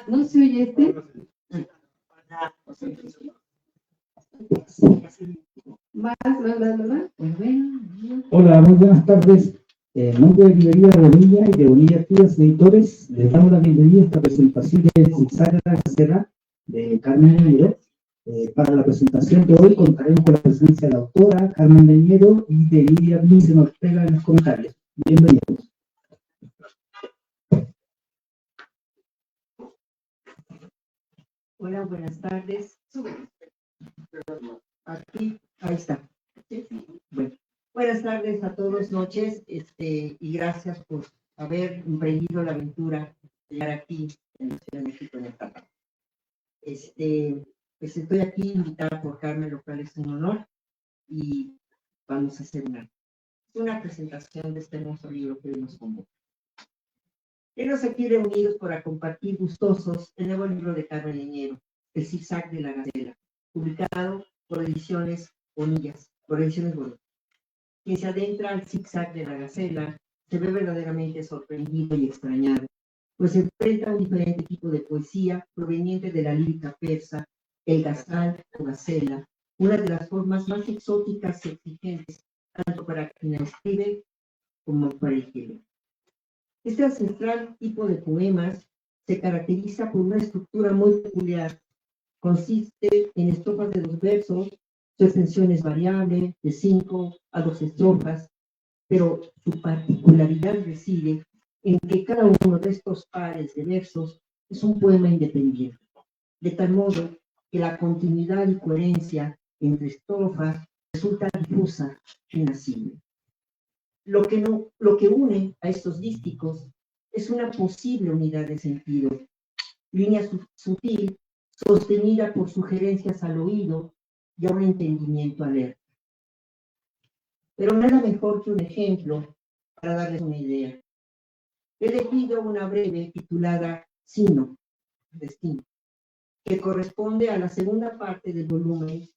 ¿No se oye este? Más. Hola, muy buenas tardes. En nombre de Librería Bonilla y de Bonilla Activas Editores, les damos la bienvenida a esta presentación de Zigzag de la Gacela de Carmen Leñero. Para la presentación de hoy contaremos con la presencia de la autora Carmen Leñero y de Lidia Vincent Ortega en los comentarios. Bienvenidos. Hola, buenas tardes. Aquí, ahí está. Bueno, buenas tardes a todos, noches, y gracias por haber emprendido la aventura de llegar aquí en la Ciudad de México en el Tapa. Pues estoy aquí invitada por Carmen, lo cual es un honor, y vamos a hacer una presentación de este hermoso libro que hoy nos convoca. Hemos aquí reunidos para compartir gustosos el nuevo libro de Carmen Leñero, El Zigzag de la Gacela, publicado por Ediciones Bonillas, por Ediciones Bonillas. Quien se adentra al zigzag de la Gacela se ve verdaderamente sorprendido y extrañado, pues se enfrenta a un diferente tipo de poesía proveniente de la lírica persa, el gazal o gacela, una de las formas más exóticas y exigentes, tanto para quien la escribe como para el que lee. Este ancestral tipo de poemas se caracteriza por una estructura muy peculiar. Consiste en estrofas de 2 versos, su extensión es variable, de 5 a 12 estrofas, pero su particularidad reside en que cada uno de estos pares de versos es un poema independiente, de tal modo que la continuidad y coherencia entre estrofas resulta difusa y nacible. Lo que une a estos dísticos es una posible unidad de sentido, línea sutil sostenida por sugerencias al oído y a un entendimiento alerta. Pero nada mejor que un ejemplo para darles una idea. He elegido una breve titulada Sino, Destino, que corresponde a la segunda parte del volumen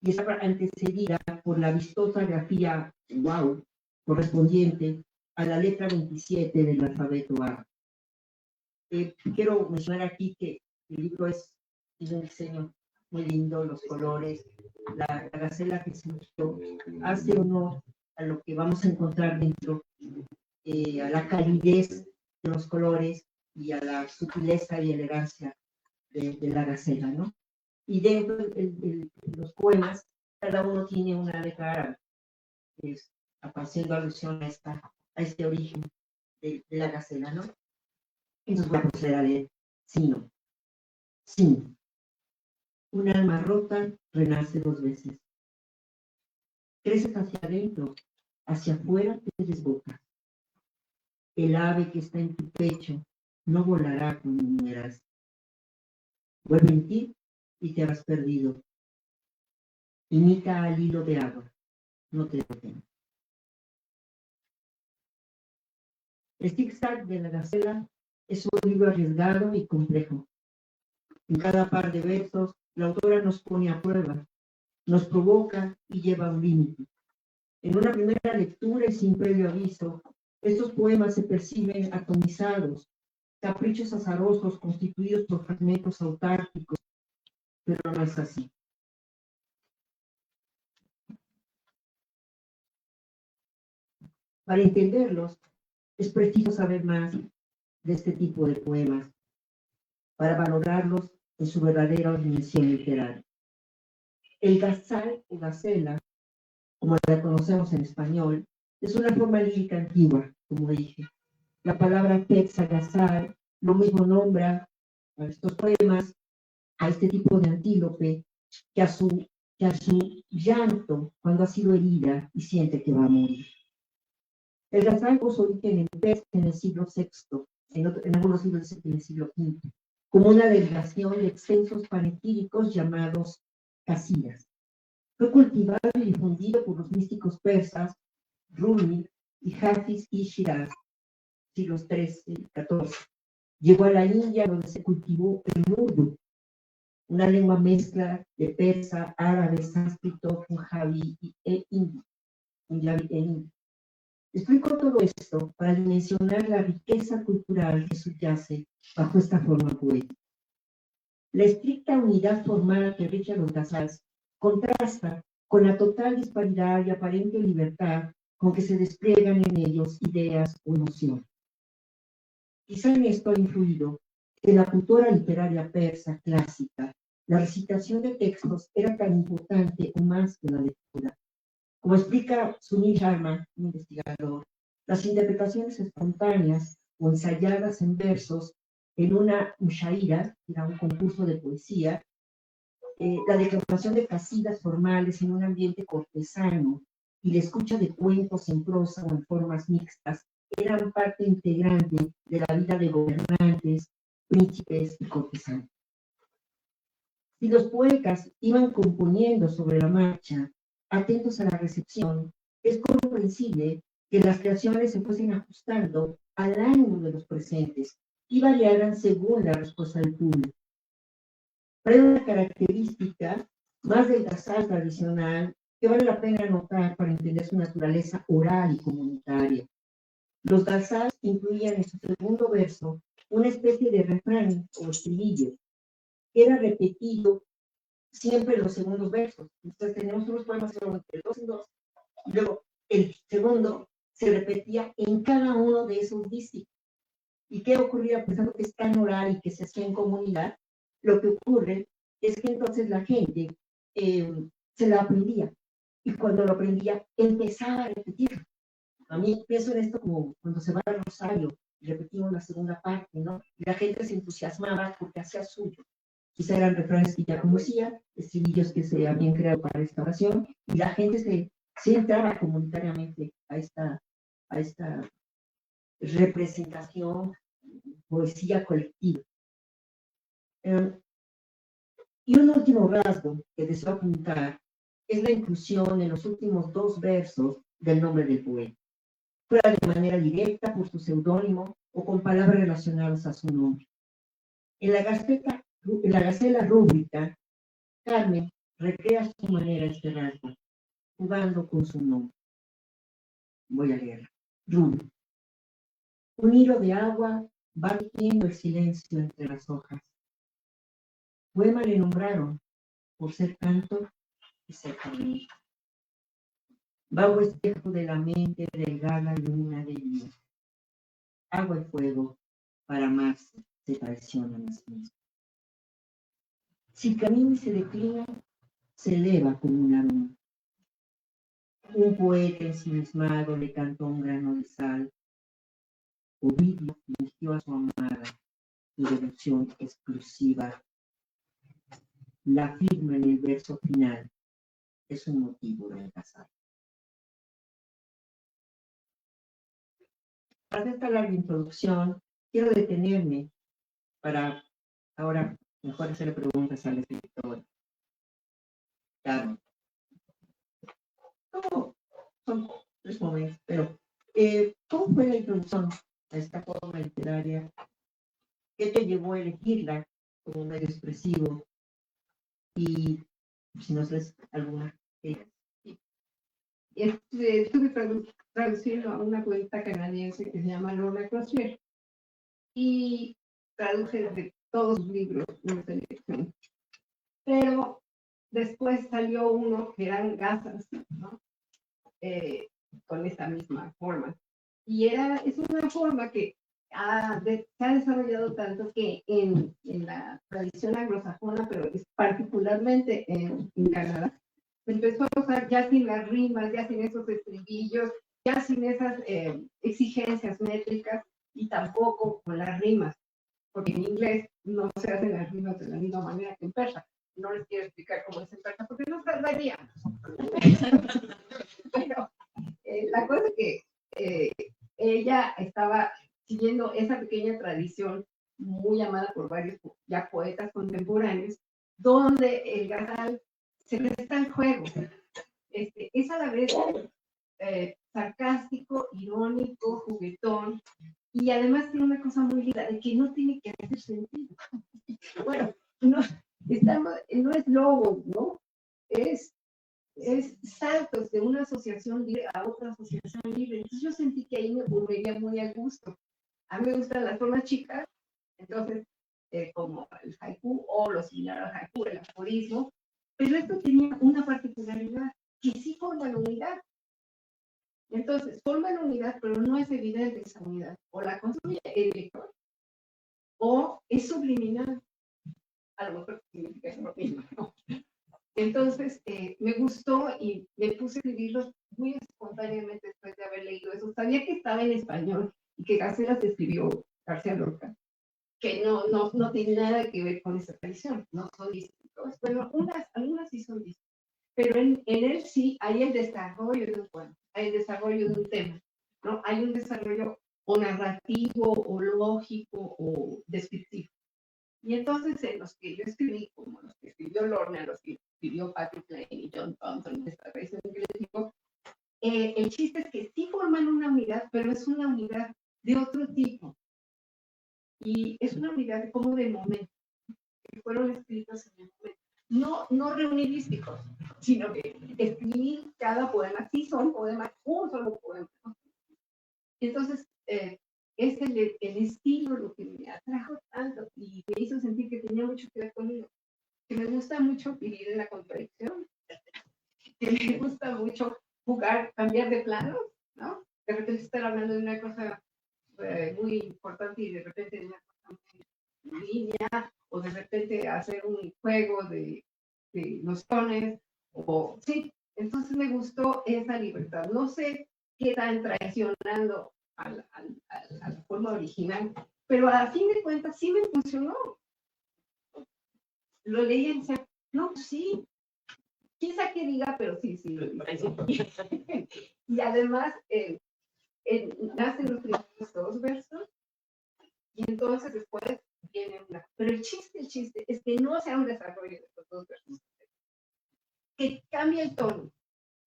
y está antecedida por la vistosa grafía Wow, correspondiente a la letra 27 del alfabeto A. Quiero mencionar aquí que el libro tiene un diseño muy lindo, los colores, la gacela que se usó hace honor a lo que vamos a encontrar dentro, a la calidez de los colores y a la sutileza y elegancia de la gacela, ¿no? Y dentro de los poemas, cada uno tiene una letra árabe, haciendo alusión a este origen de la gacela, ¿no? Entonces voy a proceder a leer Sino. Sino. Un alma rota renace 2 veces. Creces hacia adentro, hacia afuera te desbocas. El ave que está en tu pecho no volará como mueras. Vuelve en ti y te habrás perdido. Imita al hilo de agua, no te detienes. El zigzag de la gacela es un libro arriesgado y complejo. En cada par de versos, la autora nos pone a prueba, nos provoca y lleva a un límite. En una primera lectura y sin previo aviso, estos poemas se perciben atomizados, caprichos azarosos constituidos por fragmentos autárquicos, pero no es así. Para entenderlos, es preciso saber más de este tipo de poemas, para valorarlos en su verdadera dimensión literaria. El gazal o gacela, como la conocemos en español, es una forma lírica antigua, como dije. La palabra persa gazal lo mismo nombra a estos poemas, a este tipo de antílope, que a su llanto cuando ha sido herida y siente que va a morir. El gazal puso su origen en Persia en el siglo VI, en algunos libros en el siglo V, como una derivación de extensos panegíricos llamados casillas. Fue cultivado y difundido por los místicos persas Rumi y Hafiz y Shiraz, siglos XIII y XIV. Llegó a la India, donde se cultivó el urdu, una lengua mezcla de persa, árabe, sánscrito, punjabi e hindi. Explico todo esto para dimensionar la riqueza cultural que subyace bajo esta forma poética. La estricta unidad formal que rigen los Casals contrasta con la total disparidad y aparente libertad con que se despliegan en ellos ideas o nociones. Quizá en esto ha influido que la cultura literaria persa clásica, la recitación de textos era tan importante o más que la lectura. Como explica Sunil Sharma, un investigador, las interpretaciones espontáneas o ensayadas en versos en una mushaira, que era un concurso de poesía, la declamación de casidas formales en un ambiente cortesano y la escucha de cuentos en prosa o en formas mixtas eran parte integrante de la vida de gobernantes, príncipes y cortesanos. Si los poetas iban componiendo sobre la marcha, atentos a la recepción, es comprensible que las creaciones se fuesen ajustando al ánimo de los presentes y variaran según la respuesta del público. Pero hay una característica más del ghazal tradicional que vale la pena notar para entender su naturaleza oral y comunitaria. Los ghazals incluían en su segundo verso una especie de refrán o estribillo que era repetido siempre en los segundos versos. Entonces tenemos unos poemas de dos en dos, y luego el segundo se repetía en cada uno de esos dígitos. ¿Y qué ocurría? Pensando que es tan oral y que se hacía en comunidad, lo que ocurre es que entonces la gente se lo aprendía. Y cuando lo aprendía, empezaba a repetirlo. A mí pienso en esto como cuando se va al Rosario, y repetimos la segunda parte, ¿no? Y la gente se entusiasmaba porque hacía suyo. Quizá eran refranes que ya conocía, estribillos que se habían creado para esta oración, y la gente se entraba comunitariamente a esta representación, poesía colectiva. Y un último rasgo que deseo apuntar es la inclusión en los últimos dos versos del nombre del poeta, fuera de manera directa por su seudónimo o con palabras relacionadas a su nombre. En la Gacela Rúbrica, Carmen recrea a su manera este rasgo, jugando con su nombre. Voy a leer. Rubio. Un hilo de agua va tejiendo el silencio entre las hojas. Poema le nombraron por ser canto y ser tormenta. Vago espejo de la mente delgada y luna de día. Agua y fuego, para amarse, se traicionan a sí mismos. Si camina y se declina, se eleva como un aroma. Un poeta ensimismado le cantó un grano de sal. Ovidio fingió a su amada su devoción exclusiva. La firma en el verso final es un motivo del casar. Para esta larga introducción, quiero detenerme para ahora mejor hacer preguntas al escritor. Claro. Son 3 momentos, pero ¿cómo fue la introducción a esta forma literaria? ¿Qué te llevó a elegirla como medio expresivo? Y si nos des alguna. Estuve traduciendo a una poeta canadiense que se llama Lorna Crosier y traduje de todos sus libros de selección. Pero después salió uno que eran gasas, ¿no? Con esta misma forma. Y es una forma que se ha desarrollado tanto que en la tradición anglosajona, pero particularmente en Canadá, se empezó a usar ya sin las rimas, ya sin esos estribillos, ya sin esas exigencias métricas y tampoco con las rimas, porque en inglés no se hacen las rimas de la misma manera que en persa. No les quiero explicar cómo es en persa, porque no tardaríamos. Pero la cosa es que ella estaba siguiendo esa pequeña tradición muy amada por varios ya poetas contemporáneos, donde el ghazal se presta al juego. Es a la vez sarcástico, irónico, juguetón, y además tiene una cosa muy linda, de que no tiene que hacer sentido. Bueno, no es lobo, ¿no? Es saltos de una asociación libre a otra asociación libre. Entonces yo sentí que ahí me volvería muy a gusto. A mí me gustan las formas chicas, entonces como el haiku o lo similar al haiku, el aforismo, pero esto tenía una particularidad, que sí forma la unidad. Entonces, forma la unidad, pero no es evidente esa unidad. O la construye el lector, o es subliminal. A lo mejor significa lo mismo, ¿no? Entonces, me gustó y me puse a escribirlo muy espontáneamente después de haber leído eso. Sabía que estaba en español y que García escribió García Lorca, que no tiene nada que ver con esa tradición, no son distintos. Bueno, algunas sí son distintas, pero en él sí hay el desarrollo de un cuento, hay el desarrollo de un tema, ¿no? Hay un desarrollo o narrativo, o lógico, o descriptivo. Y entonces, en los que yo escribí, como los que escribió Lorna, los que escribió Patrick Lane y John Thompson, esta vez que les digo, el chiste es que sí forman una unidad, pero es una unidad de otro tipo. Y es una unidad como de momento, que fueron escritos en el momento. No reunidísticos, sino que escribir cada poema, sí son poemas, un solo poema, ¿no? Entonces, es el estilo lo que me atrajo tanto y me hizo sentir que tenía mucho que ver conmigo, que me gusta mucho vivir en la contradicción, que me gusta mucho jugar, cambiar de planos, ¿no? De repente estar hablando de una cosa muy importante y de repente de una cosa muy línea, o de repente hacer un juego de nociones, o sí. Entonces me gustó esa libertad. No sé qué tan traicionando a la forma original, pero a fin de cuentas sí me funcionó. Lo leí y decía, no, sí, quizá que diga, pero sí, lo dice. Y además, nacen los primeros dos versos, y entonces después viene una. Pero el chiste es que no sea un desarrollo de los dos versos, que cambia el tono.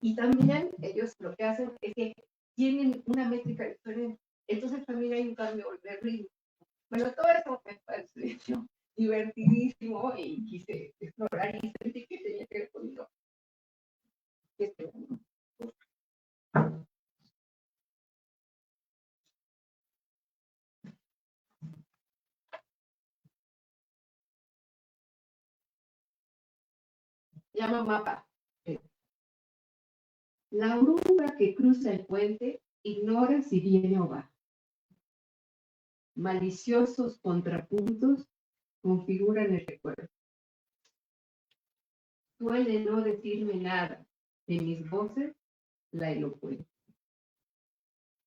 Y también ellos lo que hacen es que tienen una métrica diferente. Entonces también hay un cambio de ritmo. Bueno, todo eso me pareció divertidísimo y quise explorar y sentí que tenía que ver conmigo. Llama mapa. La oruga que cruza el puente ignora si viene o va. Maliciosos contrapuntos configuran el recuerdo. Suele no decirme nada de mis voces la elocuencia.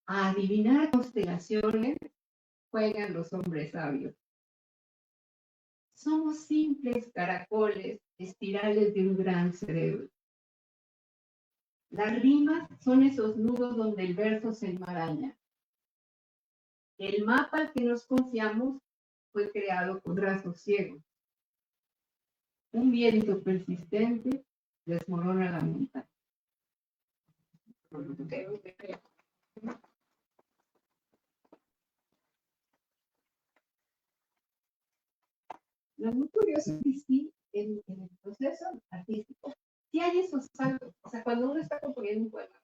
A adivinar constelaciones juegan los hombres sabios. Somos simples caracoles, espirales de un gran cerebro. Las rimas son esos nudos donde el verso se enmaraña. El mapa al que nos confiamos fue creado con brazos ciegos. Un viento persistente desmorona la montaña. Lo muy curioso es que sí, en el proceso artístico, sí hay esos saltos. O sea, cuando uno está componiendo un poema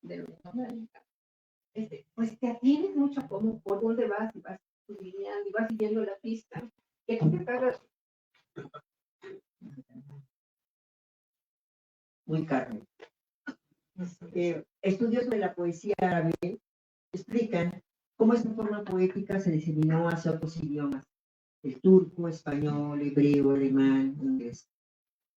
de lo que pues te atienes mucho a cómo, por dónde vas, y vas lineando, y vas siguiendo la pista. Y aquí te tardas. Muy Carmen. Estudios de la poesía árabe explican cómo esta forma poética se diseminó hacia otros idiomas, el turco, español, hebreo, alemán, inglés,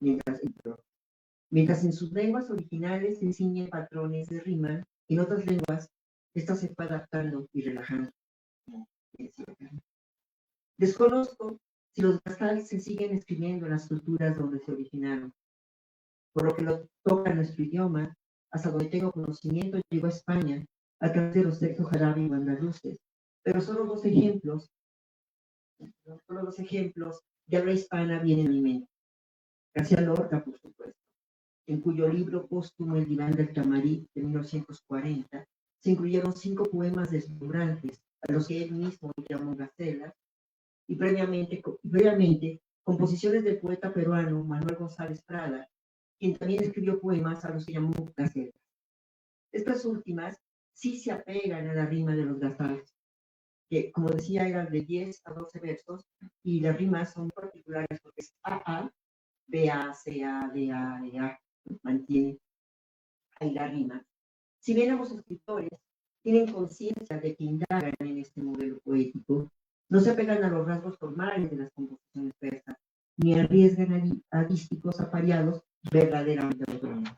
mientras en sus lenguas originales se enseñan patrones de rima, en otras lenguas esta se fue adaptando y relajando. Desconozco si los gastales se siguen escribiendo en las culturas donde se originaron. Por lo que lo toca a nuestro idioma, hasta donde tengo conocimiento, llegó a España a través de los textos árabes o andaluces. Pero solo dos ejemplos de habla hispana vienen a mi mente. García Lorca, por supuesto, en cuyo libro póstumo El diván del Tamarí, de 1940, se incluyeron 5 poemas deslumbrantes, a los que él mismo llamó gacelas, y previamente composiciones del poeta peruano Manuel González Prada, quien también escribió poemas a los que llamó gacelas. Estas últimas sí se apegan a la rima de los gazales, que como decía eran de 10 a 12 versos, y las rimas son particulares porque es AA, BA, CA, DA, DA, mantiene ahí la rima. Si bien ambos escritores tienen conciencia de que indagan en este modelo poético, no se apegan a los rasgos formales de las composiciones persas, ni arriesgan a dísticos apareados verdaderamente autónomos.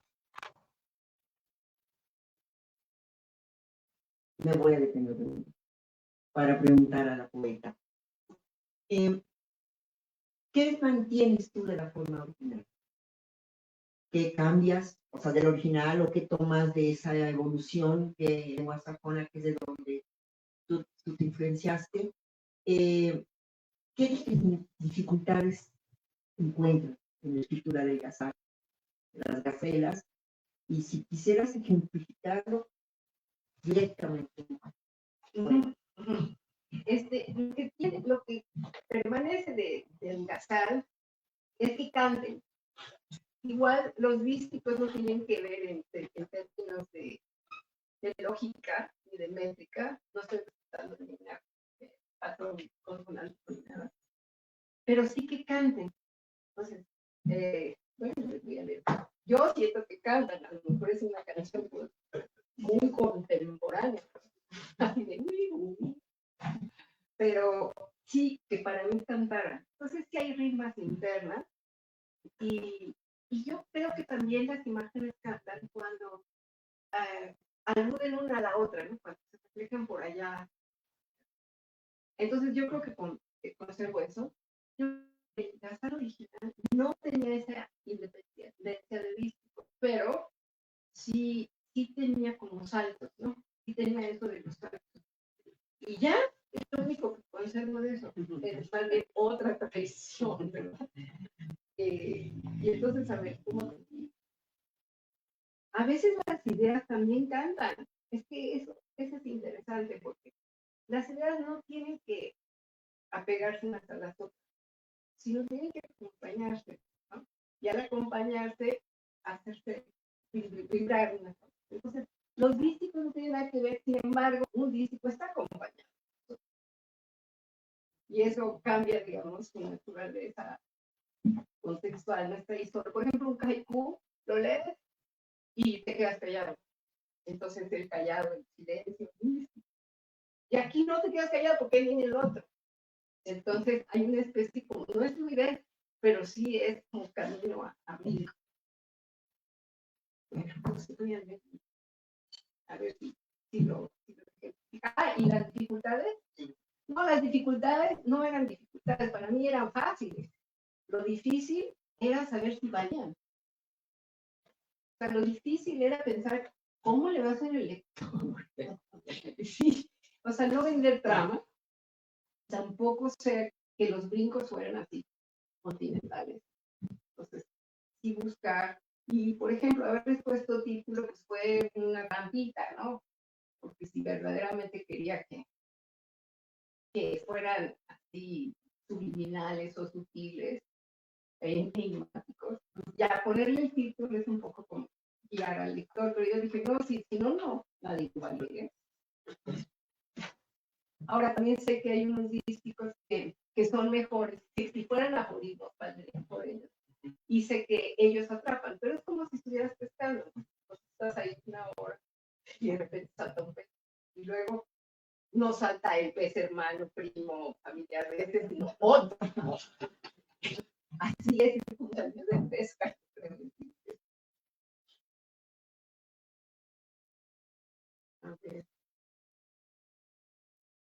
Me voy a detener para preguntar a la poeta. ¿Qué mantienes tú de la forma original? ¿Qué cambias, o sea, del original, o qué tomas de esa evolución de lengua sajona, que es de donde tú te influenciaste? ¿Qué dificultades encuentras en la escritura del Gazal, de las gacelas? Y si quisieras ejemplificarlo directamente. Lo que permanece del Gazal es que canten. Igual los dísticos no tienen que ver en términos de lógica y de métrica, no estoy tratando de ningún patrón consonante ni nada, pero sí que canten. Entonces, bueno, les voy a leer. Yo siento que cantan, a lo mejor es una canción pues, muy contemporánea, así de pero sí que para mí cantaran. Entonces, sí hay rimas internas y yo creo que también las imágenes cantan cuando aluden una a la otra, ¿no? Cuando se reflejan por allá. Entonces yo creo que conservo eso. Yo, el Gazal original no tenía esa independencia de dístico, pero sí tenía como saltos, ¿no? Sí tenía eso de los saltos. Y ya es lo único que conservo de eso. Es tal vez otra tradición, ¿verdad? Y entonces, a ver, ¿cómo? A veces las ideas también cantan. Es que eso es interesante porque las ideas no tienen que apegarse unas a las otras, sino tienen que acompañarse, ¿no? Y al acompañarse, hacerse vibrar unas a otras. Entonces, los dísticos no tienen nada que ver, sin embargo, un dístico está acompañado. Y eso cambia, digamos, su naturaleza contextual, no está ahí solo. Por ejemplo, un haiku, lo lees y te quedas callado. Entonces, el callado, el silencio. Y aquí no te quedas callado porque viene el otro. Entonces, hay una especie como, no es fluidez, pero sí es un camino a mí. Bueno, pues voy a ver si lo. Y las dificultades. No, las dificultades no eran dificultades, para mí eran fáciles. Lo difícil era saber si valían. O sea, lo difícil era pensar cómo le va a hacer el lector. Sí. O sea, no vender trama, tampoco ser que los brincos fueran así, continentales. Entonces, sí buscar, y por ejemplo, haberles puesto título, pues fue una trampita, ¿no? Porque si verdaderamente quería que fueran así subliminales o sutiles e enigmáticos, ya ponerle el título es un poco como guiar al lector, pero yo dije, no, si no, nadie va a leer. Ahora también sé que hay unos dísticos que son mejores, que si fueran aforismos, valdrían por ellos. Y sé que ellos atrapan, pero es como si estuvieras pescando. Pues estás ahí una hora y de repente salta un pez. Y luego no salta el pez hermano, primo, familiar de ese, sino otro. Así es un año de pesca.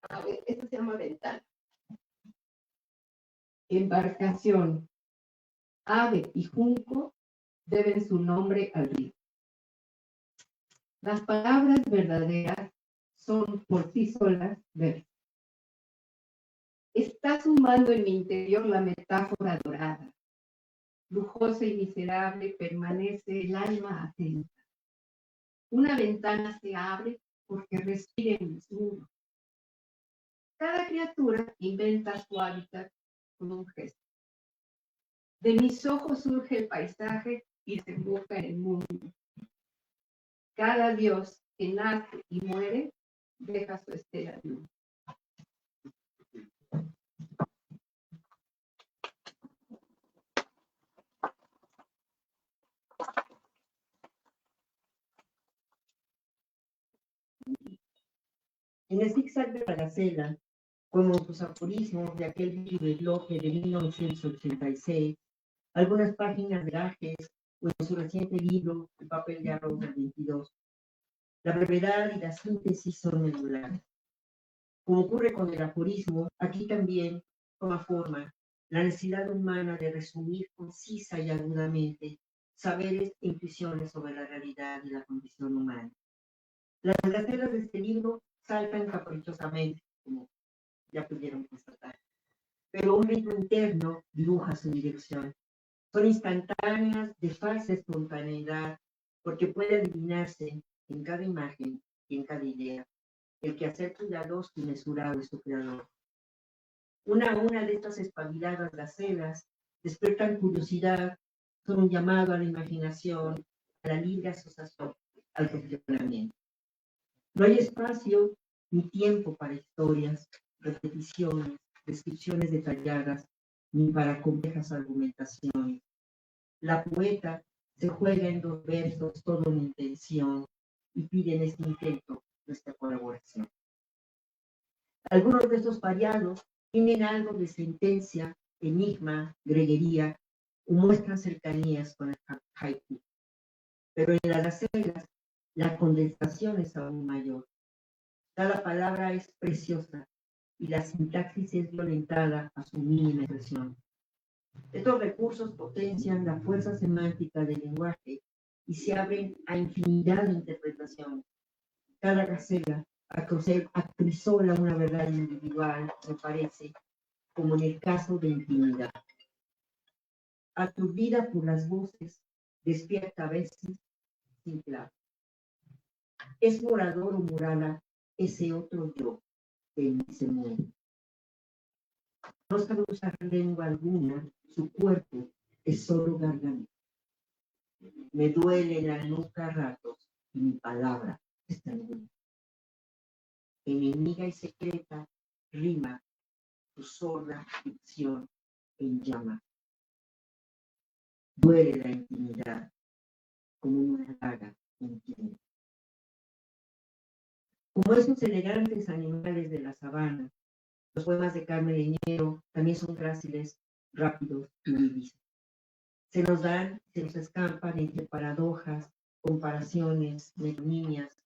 A ver, esto se llama ventana. Embarcación. Ave y junco deben su nombre al río. Las palabras verdaderas son por sí solas versos. Está sumando en mi interior la metáfora dorada. Lujosa y miserable permanece el alma atenta. Una ventana se abre porque respira en mis muros. Cada criatura inventa su hábitat con un gesto. De mis ojos surge el paisaje y se enfoca en el mundo. Cada dios que nace y muere deja su estela de luz. En el zigzag de la gacela, como sus aforismos de aquel libro de 1986, algunas páginas de Gajes, o en su reciente libro, El papel de arroz del 22. La brevedad y la síntesis son medulares. Como ocurre con el aforismo, aquí también toma forma la necesidad humana de resumir concisa y agudamente saberes e intuiciones sobre la realidad y la condición humana. Las gacelas de este libro saltan caprichosamente, como ya pudieron constatar, pero un ritmo interno dibuja su dirección. Son instantáneas de falsa espontaneidad, porque puede adivinarse en cada imagen y en cada idea el quehacer cuidadoso y mesurado de su creador. Una a una de estas espabiladas gacelas despiertan curiosidad, son un llamado a la imaginación, a la libre asociación, al cuestionamiento. No hay espacio ni tiempo para historias, repeticiones, descripciones detalladas, ni para complejas argumentaciones. La poeta se juega en 2 versos toda una intención y pide en este intento nuestra colaboración. Algunos de estos variados tienen algo de sentencia, enigma, greguería o muestran cercanías con el haiku. Pero en las gacelas la condensación es aún mayor. Cada palabra es preciosa y la sintaxis es violentada a su mínima expresión. Estos recursos potencian la fuerza semántica del lenguaje y se abren a infinidad de interpretaciones. Cada gacela acrisola una verdad individual, me parece, como en el caso de intimidad. Aturdida por las voces, despierta a veces sin clave. Es morador o morada ese otro yo que en mí se mueve. No sabe usar lengua alguna, su cuerpo es solo garganta. Me duele la nuca a ratos y mi palabra está en mí. Enemiga y secreta, rima tu sorda ficción en llama. Duele la intimidad como una daga en tiempo. Como esos elegantes animales de la sabana, los poemas de Carmen Leñero también son gráciles, rápidos y vividos. Se nos dan, se nos escampan entre paradojas, comparaciones, metonimias,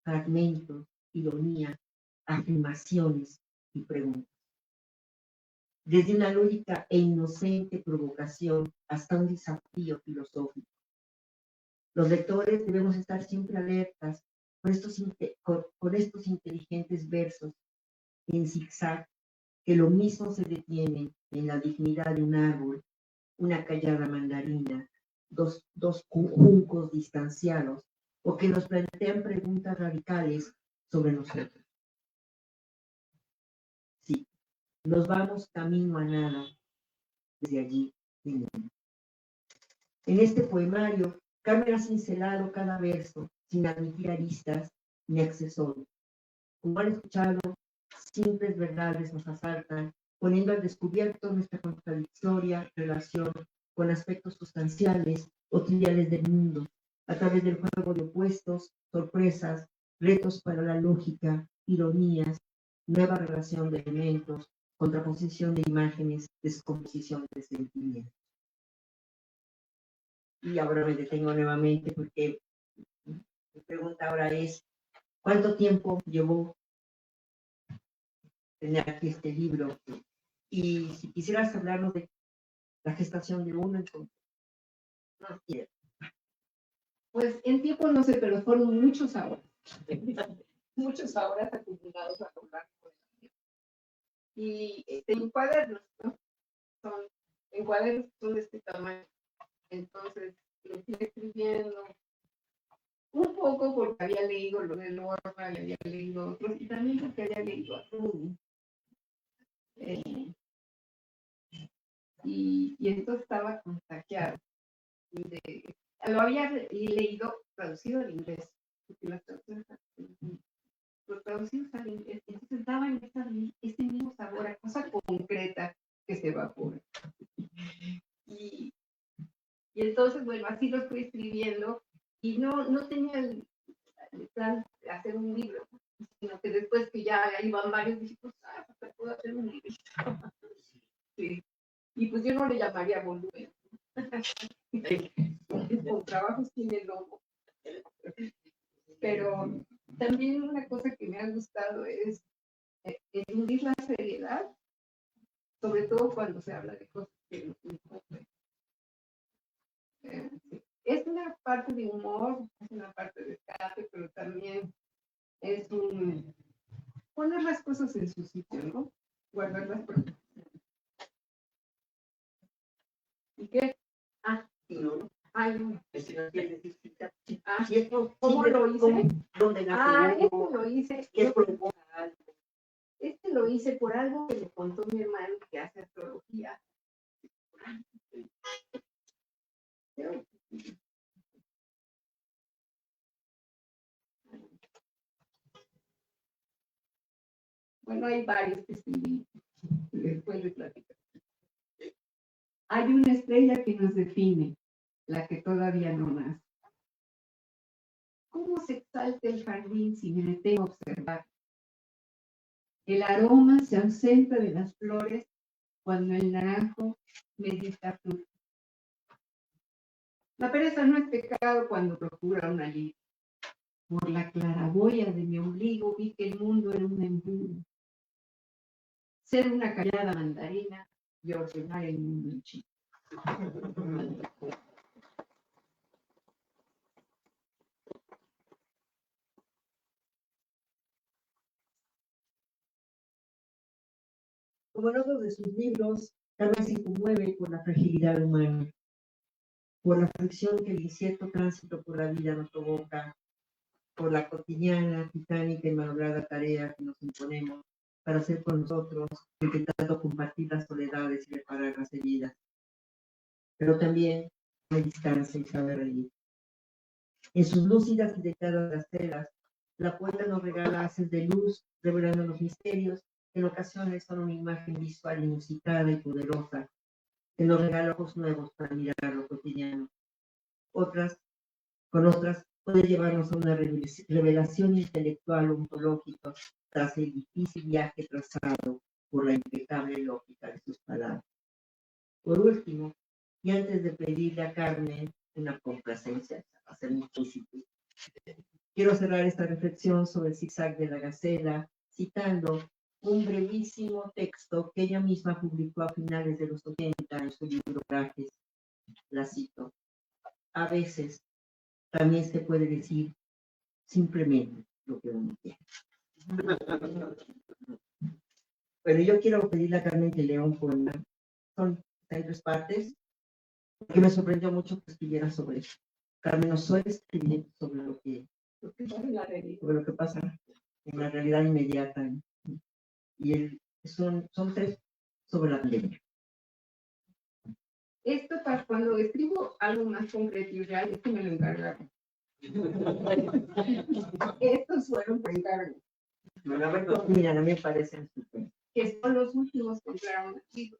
fragmentos, ironía, afirmaciones y preguntas. Desde una lógica e inocente provocación hasta un desafío filosófico. Los lectores debemos estar siempre alertas con estos inteligentes versos en zigzag que lo mismo se detienen en la dignidad de un árbol, una callada mandarina, dos juncos distanciados, o que nos plantean preguntas radicales sobre nosotros. Sí, nos vamos camino a nada desde allí. En este poemario, Carmen ha cincelado cada verso sin admitir aristas ni accesorios. Como han escuchado, simples verdades nos asaltan, poniendo al descubierto nuestra contradictoria relación con aspectos sustanciales o triviales del mundo, a través del juego de opuestos, sorpresas, retos para la lógica, ironías, nueva relación de elementos, contraposición de imágenes, descomposición de sentimientos. Y ahora me detengo nuevamente porque mi pregunta ahora es, ¿cuánto tiempo llevó tener aquí este libro? Y si quisieras hablarnos de la gestación de uno, entonces, no quiero. Pues en tiempo no sé, pero fueron muchos ahora. Muchos ahora acumulados a lo largo del año. Y en cuadernos, ¿no? En cuadernos son de este tamaño. Entonces, lo fui escribiendo un poco porque había leído lo de Lorca y había leído otros, y también porque había leído a Rumi. Y entonces estaba contagiado. Lo había leído traducido al inglés, porque las traducciones los traducidos al inglés, entonces daban este mismo sabor a cosa concreta que se evapora. Y entonces, bueno, así lo estoy escribiendo, y no tenía el plan de hacer un libro, sino que después que que ya iban varios, dije, pues, hasta puedo hacer un libro. Sí. Y pues yo no le llamaría volumen. Con trabajos tiene logo. Pero también una cosa que me ha gustado es eludir la seriedad, sobre todo cuando se habla de cosas que nos importan. Es una parte de humor, es una parte de escape, pero también es poner las cosas en su sitio, ¿no? Guardarlas por... ¿Y qué? Sí, no. Ay, no. ¿Cómo lo hice? ¿Dónde nació? Lo hice. ¿Qué fue? Lo hice por algo que me contó mi hermano que hace astrología. Bueno, hay varios que escribí después de platicar. Hay una estrella que nos define, la que todavía no nace. ¿Cómo se exalta el jardín si me detengo a observar? El aroma se ausenta de las flores cuando el naranjo medita fruto. La pereza no es pecado cuando procura una alivio. Por la claraboya de mi ombligo vi que el mundo era un embudo. Ser una callada mandarina y ordenar el mundo en chico. Como en otros de sus libros, Carmen se conmueve por la fragilidad humana, por la fricción que el incierto tránsito por la vida nos provoca, por la cotidiana, titánica y malograda tarea que nos imponemos para hacer con nosotros, intentando compartir las soledades y reparar las heridas. Pero también hay distancia y sabe reír. En sus lúcidas y delicadas gacelas, la poeta nos regala haces de luz, revelando los misterios, que en ocasiones son una imagen visual inusitada y poderosa, que nos regala ojos nuevos para mirar lo cotidiano. Con otras, puede llevarnos a una revelación intelectual o ontológica tras el difícil viaje trazado por la impecable lógica de sus palabras. Por último, y antes de pedirle a Carmen una complacencia, hacer muchísimo, quiero cerrar esta reflexión sobre el zigzag de la gacela, citando un brevísimo texto que ella misma publicó a finales de los 80 en su libro Gajes. La cito. A veces también se puede decir simplemente lo que uno quiere. Pero yo quiero pedirle a Carmen que lea un poema. Está en 3 partes, que me sorprendió mucho que escribiera sobre eso. Carmen no suele escribir sobre lo que pasa en la realidad inmediata. Y son 3 sobre la pandemia. Esto para cuando escribo algo más concreto y real, esto me lo encargaron. Estos fueron por encargo. Mira, a mí me parecen súper. Que son los últimos que entraron aquí.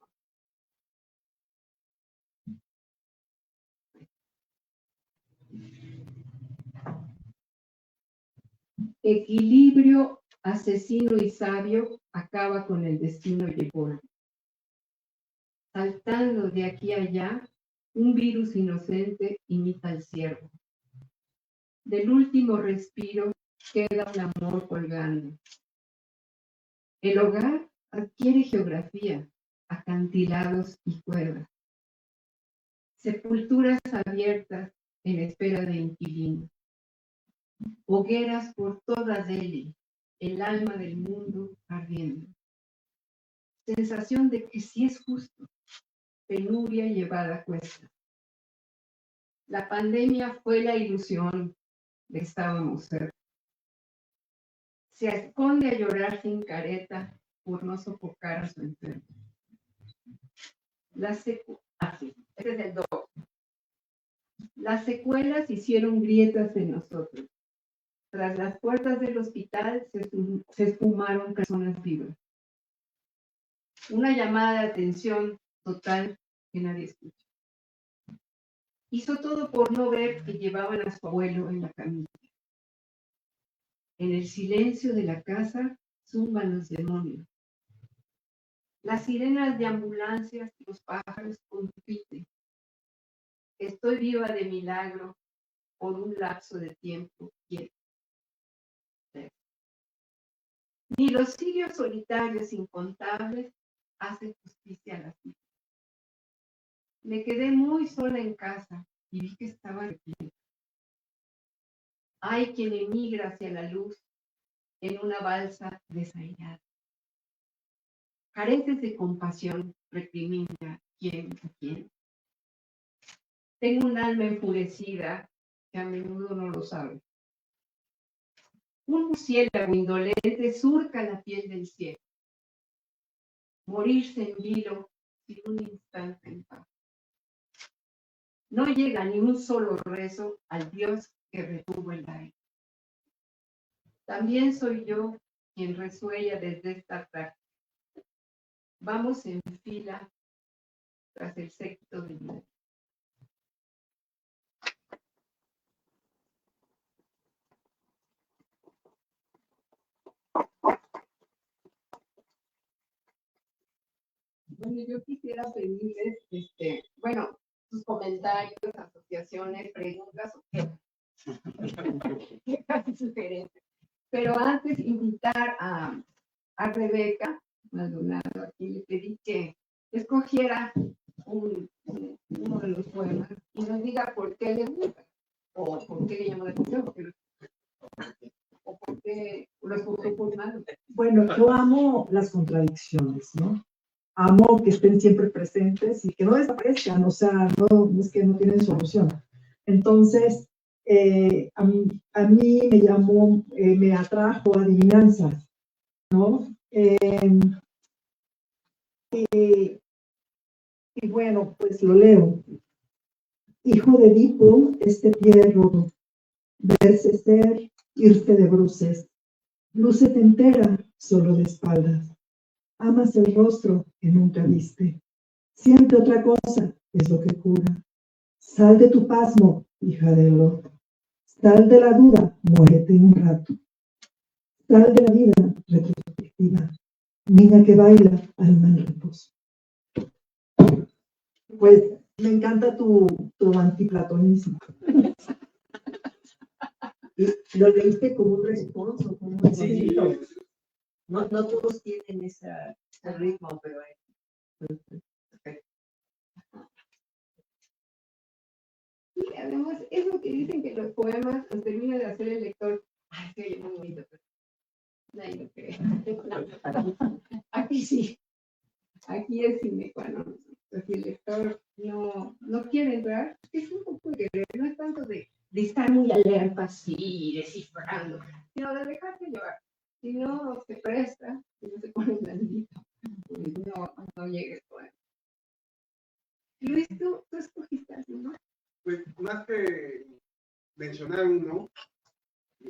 Equilibrio asesino y sabio acaba con el destino y el polvo. Saltando de aquí a allá, un virus inocente imita al ciervo. Del último respiro queda un amor colgando. El hogar adquiere geografía, acantilados y cuerdas. Sepulturas abiertas en espera de inquilinos. Hogueras por toda Delhi, el alma del mundo ardiendo. Sensación de que sí es justo, penuria llevada a cuesta. La pandemia fue la ilusión de que estábamos cerca. Se esconde a llorar sin careta por no sofocar a su enfermo. Este es el 2. Las secuelas hicieron grietas en nosotros. Tras las puertas del hospital se esfumaron personas vivas. Una llamada de atención total que nadie escucha. Hizo todo por no ver que llevaban a su abuelo en la camilla. En el silencio de la casa zumban los demonios. Las sirenas de ambulancias y los pájaros compiten. Estoy viva de milagro por un lapso de tiempo quieto. Ni los cirios solitarios incontables hacen justicia a la cita. Me quedé muy sola en casa y vi que estaba repleta. Hay quien emigra hacia la luz en una balsa desairada. Careces de compasión, recrimina quién a quién. Tengo un alma enfurecida que a menudo no lo sabe. Un murciélago indolente surca la piel del cielo. Morirse en vilo sin un instante en paz. No llega ni un solo rezo al Dios que retuvo el aire. También soy yo quien resuella desde esta práctica. Vamos en fila tras el séquito del mundo. Bueno, yo quisiera pedirles, sus comentarios, asociaciones, preguntas o qué sugerencias. Pero antes invitar a Rebeca Maldonado, aquí le pedí que escogiera uno de los poemas y nos diga por qué le gusta o por qué le llamó la atención o por qué lo escogió por malo. Bueno, yo amo las contradicciones, ¿no? Amo que estén siempre presentes y que no desaparezcan, o sea, no es que no tienen solución. Entonces, a mí me llamó, me atrajo adivinanzas, ¿no? Y bueno, pues lo leo. Hijo de Edipo, este pie roto, verse ser, irse de bruces, lúcete entera, solo de espaldas. Amas el rostro que nunca viste. Siente otra cosa, es lo que cura. Sal de tu pasmo, hija de Lot. Sal de la duda, muérete un rato. Sal de la vida retrospectiva. Niña que baila, alma en reposo. Pues me encanta tu antiplatonismo. Lo leíste como un responso, como un Sí. No todos tienen ese ritmo, pero Y además es lo que dicen que los poemas los termina de hacer el lector. Ay, sí, muy bonito, pero nadie lo cree. Aquí sí. Aquí es sine qua non. Si el lector no quiere entrar, es un poco de querer, no es tanto de estar muy alerta así, descifrando, sino de dejarse llevar. Si no se presta, si no se pone blandito, pues no llega el poema. Luis, tú escogiste así, ¿no? Pues más que mencionar uno,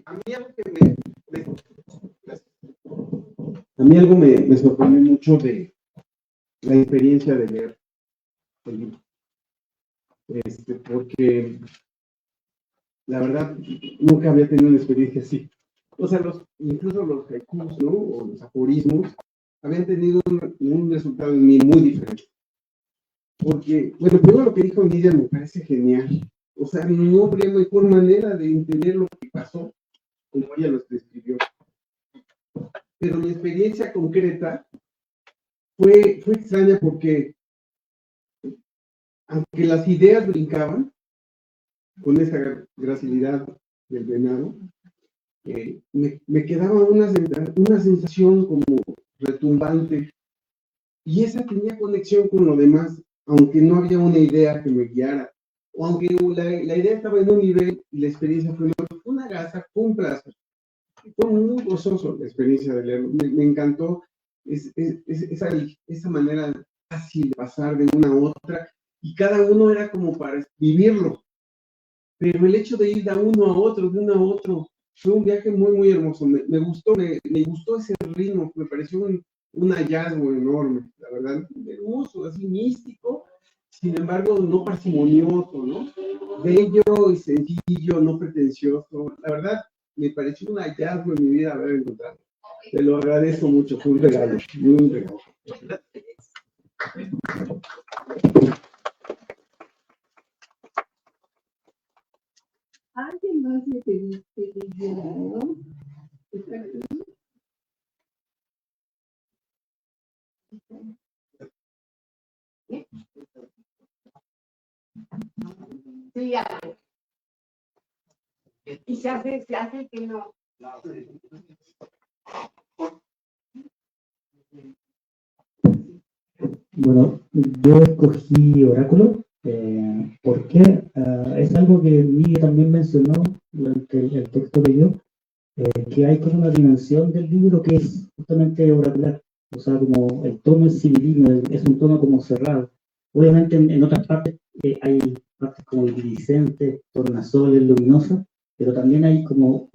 a mí algo me sorprendió mucho de la experiencia de leer el libro. Porque la verdad nunca había tenido una experiencia así. O sea, incluso los haikus, ¿no? O los aforismos habían tenido un resultado en mí muy diferente. Porque, bueno, primero lo que dijo Nidia me parece genial. O sea, no habría mejor manera de entender lo que pasó como ella lo describió. Pero mi experiencia concreta fue extraña porque, aunque las ideas brincaban con esa gracilidad del venado, me quedaba una sensación como retumbante, y esa tenía conexión con lo demás, aunque no había una idea que me guiara, o aunque la idea estaba en un nivel y la experiencia fue en otro. Fue una gasa, fue un placer. Fue muy gozoso la experiencia de leerlo. Me encantó esa manera fácil de pasar de una a otra, y cada uno era como para vivirlo. Pero el hecho de ir de uno a otro, fue un viaje muy, muy hermoso. Me gustó ese ritmo, me pareció un hallazgo enorme, la verdad, hermoso, así místico, sin embargo, no parsimonioso, ¿no? Bello y sencillo, no pretencioso. La verdad, me pareció un hallazgo en mi vida haber encontrado. Te lo agradezco mucho, fue un regalo, muy un regalo. ¿Alguien más le pedí que leyera, no? ¿Está aquí? ¿Sí? Sí, ya. Y se hace que no. Bueno, yo escogí Oráculo. ¿Por qué? Es algo que Miguel también mencionó durante el texto que dio, que hay como una dimensión del libro que es justamente oracular. O sea, como el tono es sibilino, es un tono como cerrado. Obviamente en otras partes hay partes como iridiscentes, tornasoles, luminosas, pero también hay como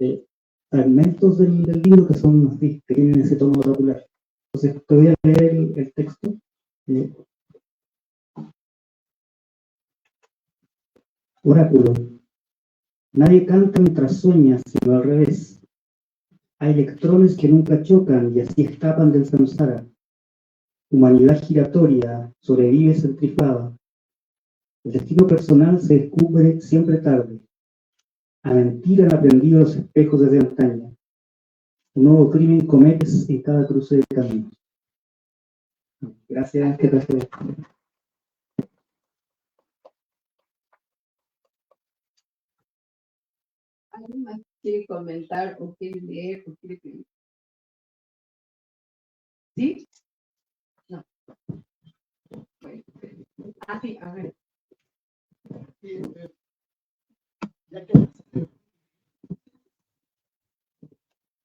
fragmentos del libro que son así, que tienen ese tono oracular. Entonces, te voy a leer el texto. eh, Oráculo. Nadie canta mientras sueña, sino al revés. Hay electrones que nunca chocan y así escapan del samsara. Humanidad giratoria, sobrevive centrifugada. El destino personal se descubre siempre tarde. A mentir han aprendido los espejos desde antaño. Un nuevo crimen cometes en cada cruce de caminos. Gracias, que gracias. ¿Alguien más quiere comentar o quiere leer o quiere pedir? ¿Sí? No. Bueno. Ah, sí, a ver.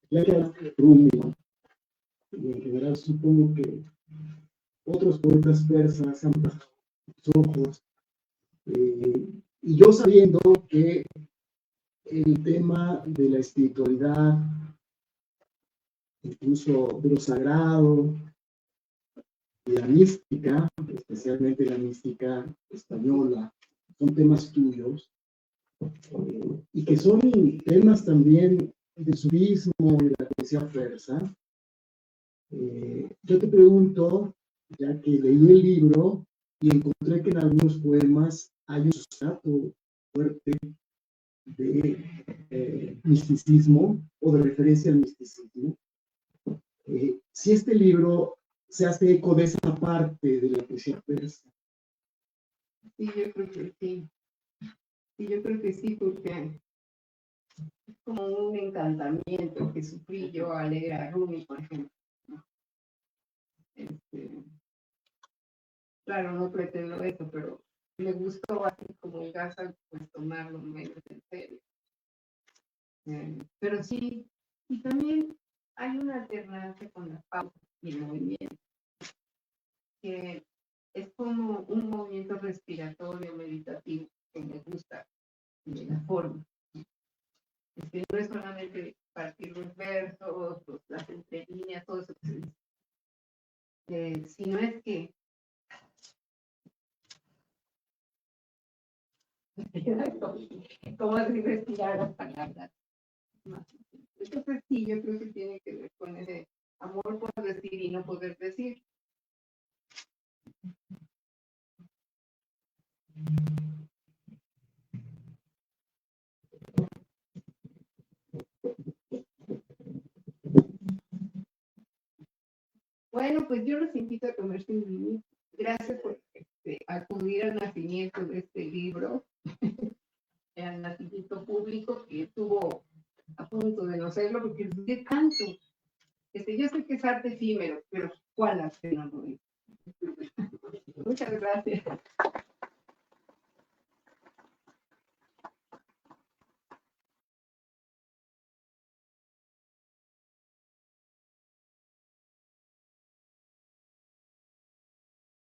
Ya que hablaste de Rumi, y en general supongo que otros poetas persas han pasado sus ojos, y yo sabiendo que el tema de la espiritualidad, incluso de lo sagrado, y la mística, especialmente la mística española, son temas tuyos, y que son temas también del sufismo y de la poesía persa. Yo te pregunto, ya que leí el libro y encontré que en algunos poemas hay un sustrato fuerte de misticismo o de referencia al misticismo. Si este libro se hace eco de esa parte de la poesía persa. Sí, yo creo que sí. Sí, yo creo que sí, porque es como un encantamiento que sufrí yo al leer a Rumi, por ejemplo. ¿No? Claro, no pretendo eso, pero me gustó así como en casa, pues tomarlo menos en serio. Pero sí, y también hay una alternancia con la pausa y el movimiento, que es como un movimiento respiratorio meditativo que me gusta de la forma. Es que no es solamente partir los versos, las entrelíneas, todo eso, sino es que como así respirar las palabras. Entonces sí, yo creo que tiene que ver con ese amor por decir y no poder decir. Bueno, pues yo los invito a comerse un vino. Gracias por acudir al nacimiento de este libro, al nacimiento público que estuvo a punto de no serlo, porque de tanto. Yo sé que es arte efímero, pero ¿cuál arte no lo es? Muchas gracias.